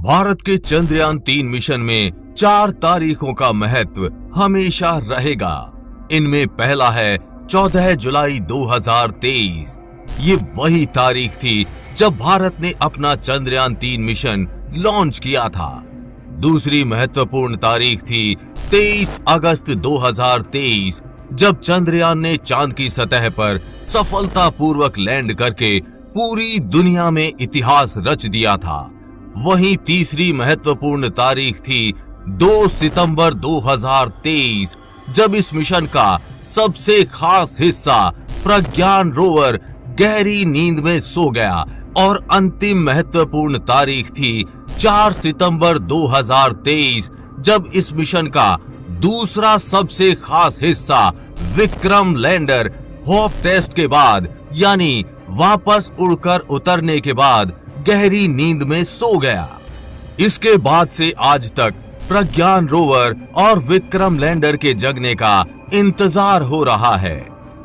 भारत के चंद्रयान-3 मिशन में 4 तारीखों का महत्व हमेशा रहेगा। इनमें पहला है 14 जुलाई 2023। ये वही तारीख थी जब भारत ने अपना चंद्रयान-3 मिशन लॉन्च किया था। दूसरी महत्वपूर्ण तारीख थी 23 अगस्त 2023, जब चंद्रयान ने चांद की सतह पर सफलतापूर्वक लैंड करके पूरी दुनिया में इतिहास रच दिया था। वहीं तीसरी महत्वपूर्ण तारीख थी 2 सितंबर 2023, जब इस मिशन का सबसे खास हिस्सा प्रज्ञान रोवर गहरी नींद में सो गया। और अंतिम महत्वपूर्ण तारीख थी 4 सितंबर 2023, जब इस मिशन का दूसरा सबसे खास हिस्सा विक्रम लैंडर होप टेस्ट के बाद, यानी वापस उड़कर उतरने के बाद गहरी नींद में सो गया। इसके बाद से आज तक प्रज्ञान रोवर और विक्रम लैंडर के जगने का इंतजार हो रहा है।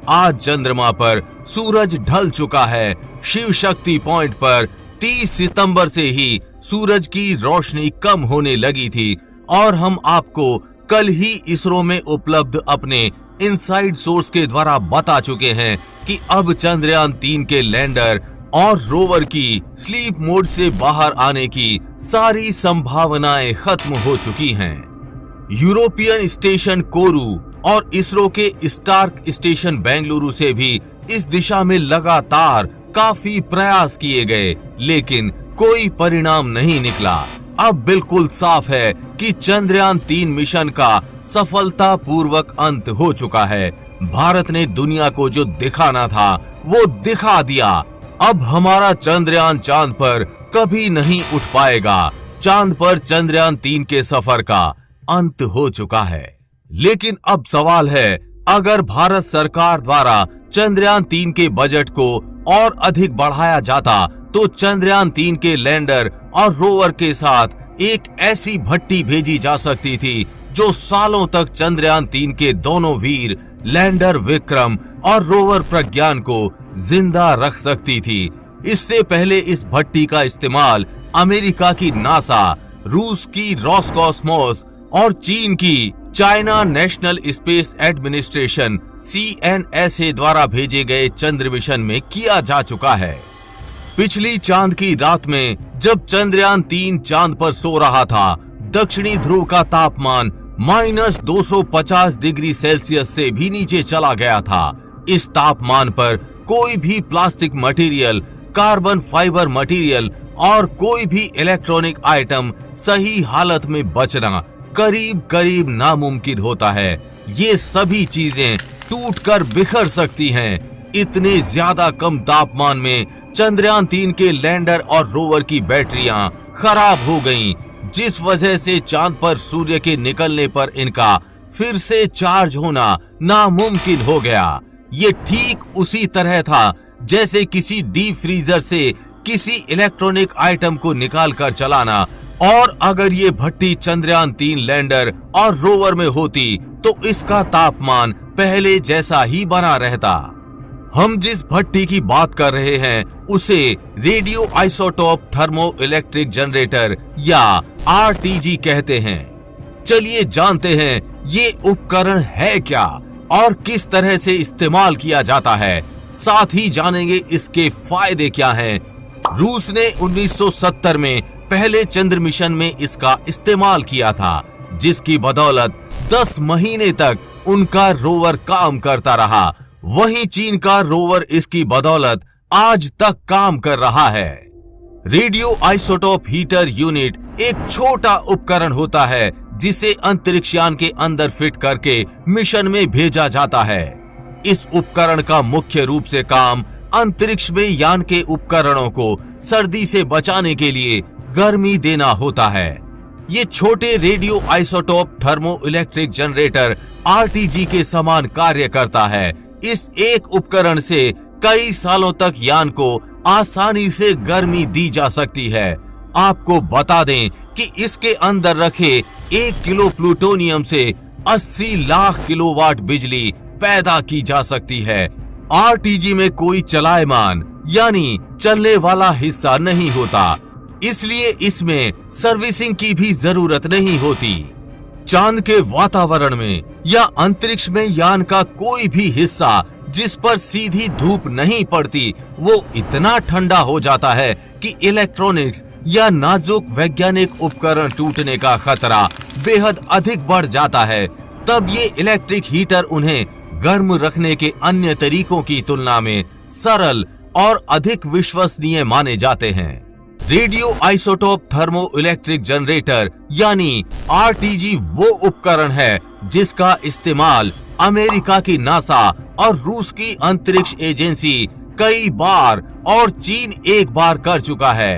आज चंद्रमा पर सूरज ढल चुका है। शिव शक्ति पॉइंट पर 30 सितंबर से ही सूरज की रोशनी कम होने लगी थी और हम आपको कल ही इसरो में उपलब्ध अपने इनसाइड सोर्स के द्वारा बता चुके हैं कि अब चंद्रयान-3 के लैंडर और रोवर की स्लीप मोड से बाहर आने की सारी संभावनाएं खत्म हो चुकी हैं। यूरोपियन स्टेशन कोरू और इसरो के स्टार्क स्टेशन बेंगलुरु से भी इस दिशा में लगातार काफी प्रयास किए गए, लेकिन कोई परिणाम नहीं निकला। अब बिल्कुल साफ है कि चंद्रयान-3 मिशन का सफलतापूर्वक अंत हो चुका है। भारत ने दुनिया को जो दिखाना था वो दिखा दिया। अब हमारा चंद्रयान चांद पर कभी नहीं उठ पाएगा। चांद पर चंद्रयान-3 के सफर का अंत हो चुका है। लेकिन अब सवाल है, अगर भारत सरकार द्वारा चंद्रयान-3 के बजट को और अधिक बढ़ाया जाता तो चंद्रयान-3 के लैंडर और रोवर के साथ एक ऐसी भट्टी भेजी जा सकती थी जो सालों तक चंद्रयान-3 के दोनों वीर लैंडर विक्रम और रोवर प्रज्ञान को जिंदा रख सकती थी। इससे पहले इस भट्टी का इस्तेमाल अमेरिका की नासा, रूस की रोसकॉस्मोस और चीन की China national space administration CNSA द्वारा भेजे गए चंद्र मिशन में किया जा चुका है। पिछली चांद की रात में जब चंद्रयान-3 चांद पर सो रहा था, दक्षिणी ध्रुव का तापमान -250 डिग्री सेल्सियस से भी नीचे चला गया था। इस तापमान पर कोई भी plastic material, carbon fibre material और कोई भी इलेक्ट्रॉनिक आइटम सही हालत में बचना करीब करीब नामुमकिन होता है। ये सभी चीजें टूटकर बिखर सकती हैं। इतने ज्यादा कम तापमान में चंद्रयान-3 के लैंडर और रोवर की बैटरियां खराब हो गईं, जिस वजह से चांद पर सूर्य के निकलने पर इनका फिर से चार्ज होना नामुमकिन हो गया। ये ठीक उसी तरह था जैसे किसी डीप फ्रीजर से किसी इलेक्ट्रॉनिक आइटम को निकाल कर चलाना, और अगर ये भट्टी चंद्रयान-3 लैंडर और रोवर में होती तो इसका तापमान पहले जैसा ही बना रहता। हम जिस भट्टी की बात कर रहे हैं उसे radio isotope thermo electric generator या RTG कहते हैं। चलिए जानते हैं ये उपकरण है क्या और किस तरह से इस्तेमाल किया जाता है। साथ ही जानेंगे इसके फायदे क्या हैं। रूस ने 1970 में पहले चंद्र मिशन में इसका इस्तेमाल किया था, जिसकी बदौलत 10 महीने तक उनका रोवर काम करता रहा। वहीं चीन का रोवर इसकी बदौलत आज तक काम कर रहा है। रेडियो आइसोटोप हीटर यूनिट एक छोटा उपकरण होता है जिसे अंतरिक्षयान के अंदर फिट करके मिशन में भेजा जाता है। इस उपकरण का मुख्य रूप से काम अंतरिक्ष में यान के उपकरणों को सर्दी से बचाने के लिए गर्मी देना होता है। ये छोटे radio isotope thermo electric generator RTG के समान कार्य करता है। इस एक उपकरण से कई सालों तक यान को आसानी से गर्मी दी जा सकती है। आपको बता दें कि इसके अंदर रखे 1 किलो प्लूटोनियम से 80 लाख किलोवाट बिजली पैदा की जा सकती है। RTG में कोई चलायमान यानी चलने वाला हिस्सा नहीं होता। इसलिए इसमें सर्विसिंग की भी जरूरत नहीं होती। चांद के वातावरण में या अंतरिक्ष में यान का कोई भी हिस्सा जिस पर सीधी धूप नहीं पड़ती वो इतना ठंडा हो जाता है कि इलेक्ट्रॉनिक्स या नाजुक वैज्ञानिक उपकरण टूटने का खतरा बेहद अधिक बढ़ जाता है। तब ये इलेक्ट्रिक हीटर उन्हें गर्म रखने के अन्य तरीकों की तुलना में सरल और अधिक विश्वसनीय माने जाते हैं। Radio isotope thermo electric generator यानी आरटीजी वो उपकरण है जिसका इस्तेमाल अमेरिका की नासा और रूस की अंतरिक्ष एजेंसी कई बार और चीन एक बार कर चुका है।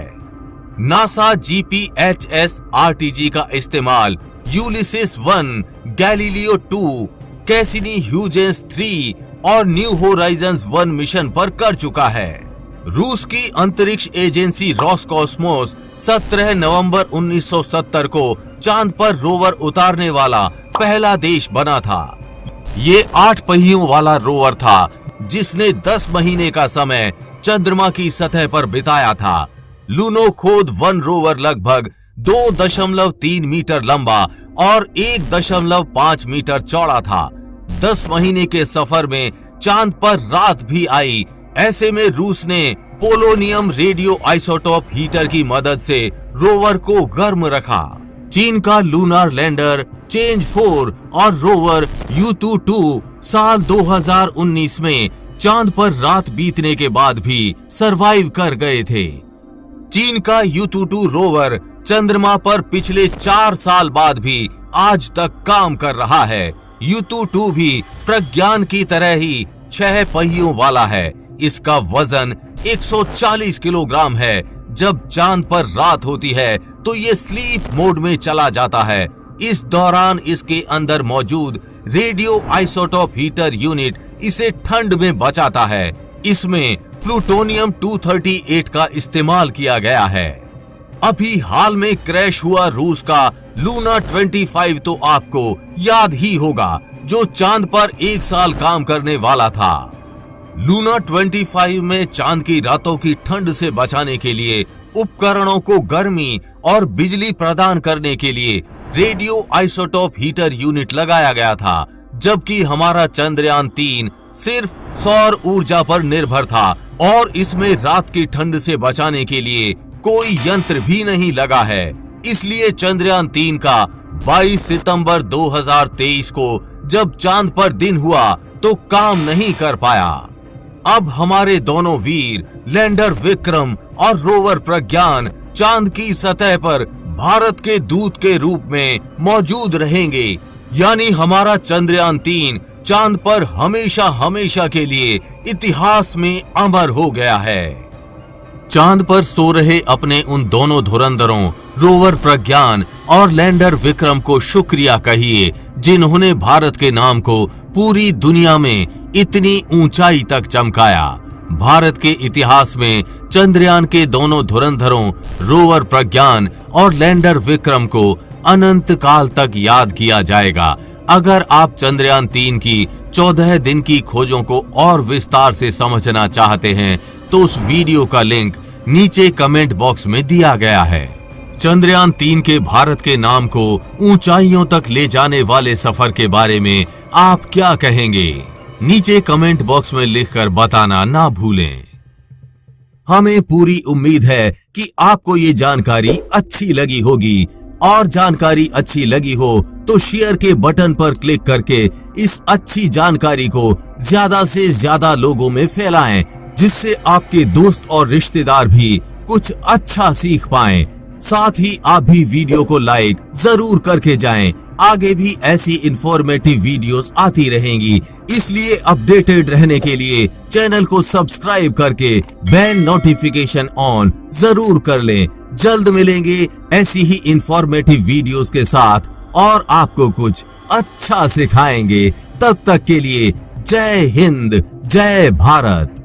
नासा जीपीएचएस आरटीजी का इस्तेमाल यूलिसिस 1, गैलीलियो 2, कैसिनी ह्यूजेंस 3 और न्यू होराइजन्स 1 मिशन पर कर चुका है। रूस की अंतरिक्ष एजेंसी रोसकॉस्मोस 17 नवंबर 1970 को चांद पर रोवर उतारने वाला पहला देश बना था। ये 8 पहियों वाला रोवर था जिसने 10 महीने का समय चंद्रमा की सतह पर बिताया था। लूनोखोद 1 रोवर लगभग 2.3 मीटर लंबा और 1.5 मीटर चौड़ा था। 10 महीने के सफर में चांद पर रात भी आई। ऐसे में रूस ने पोलोनियम रेडियो आइसोटोप हीटर की मदद से रोवर को गर्म रखा। चीन का लूनार लैंडर चेंज 4 और रोवर U22 साल 2019 में चांद पर रात बीतने के बाद भी सरवाइव कर गए थे। चीन का U22 रोवर चंद्रमा पर पिछले 4 साल बाद भी आज तक काम कर रहा है। U22 भी प्रज्ञान की तरह ही 6 पहियों वाला है। इसका वजन 140 किलोग्राम है। जब चांद पर रात होती है तो ये स्लीप मोड में चला जाता है। इस दौरान इसके अंदर मौजूद रेडियो आइसोटोप हीटर यूनिट इसे ठंड में बचाता है। इसमें प्लूटोनियम 238 का इस्तेमाल किया गया है। अभी हाल में क्रैश हुआ रूस का लूना 25 तो आपको याद ही होगा, जो चांद पर 1 साल काम करने वाला था। लूना 25 में चांद की रातों की ठंड से बचाने के लिए उपकरणों को गर्मी और बिजली प्रदान करने के लिए रेडियो आइसोटोप हीटर यूनिट लगाया गया था, जबकि हमारा चंद्रयान 3 सिर्फ सौर ऊर्जा पर निर्भर था और इसमें रात की ठंड से बचाने के लिए कोई यंत्र भी नहीं लगा है। इसलिए चंद्रयान 3 का 22 सितंबर 2023 को जब चांद पर दिन हुआ तो काम नहीं कर पाया। अब हमारे दोनों वीर लैंडर विक्रम और रोवर प्रज्ञान चांद की सतह पर भारत के दूत के रूप में मौजूद रहेंगे। यानी हमारा चंद्रयान 3 चांद पर हमेशा हमेशा के लिए इतिहास में अमर हो गया है। चांद पर सो रहे अपने उन दोनों धुरंधरों रोवर प्रज्ञान और लैंडर विक्रम को शुक्रिया कहिए, जिन्होंने भारत के नाम को पूरी दुनिया में इतनी ऊंचाई तक चमकाया। भारत के इतिहास में चंद्रयान के दोनों धुरंधरों रोवर प्रज्ञान और लैंडर विक्रम को अनंत काल तक याद किया जाएगा। अगर आप चंद्रयान 3 की 14 दिन की खोजों को और विस्तार से समझना चाहते हैं तो उस वीडियो का लिंक नीचे कमेंट बॉक्स में दिया गया है। चंद्रयान 3 के भारत के नाम को ऊंचाइयों तक ले जाने वाले सफर के बारे में आप क्या कहेंगे? नीचे कमेंट बॉक्स में लिखकर बताना ना भूलें। हमें पूरी उम्मीद है कि आपको ये जानकारी अच्छी लगी होगी, और जानकारी अच्छी लगी हो तो शेयर के बटन पर क्लिक करके इस अच्छी जानकारी को ज्यादा से ज्यादा लोगों में फैलाएं, जिससे आपके दोस्त और रिश्तेदार भी कुछ अच्छा सीख पाएं। साथ ही आप भी वीडियो को लाइक जरूर करके जाएं। आगे भी ऐसी इंफॉर्मेटिव वीडियोस आती रहेंगी, इसलिए अपडेटेड रहने के लिए चैनल को सब्सक्राइब करके बेल नोटिफिकेशन ऑन जरूर कर लें। जल्द मिलेंगे ऐसी ही इंफॉर्मेटिव वीडियोस के साथ और आपको कुछ अच्छा सिखाएंगे। तब तक के लिए जय हिंद, जय भारत।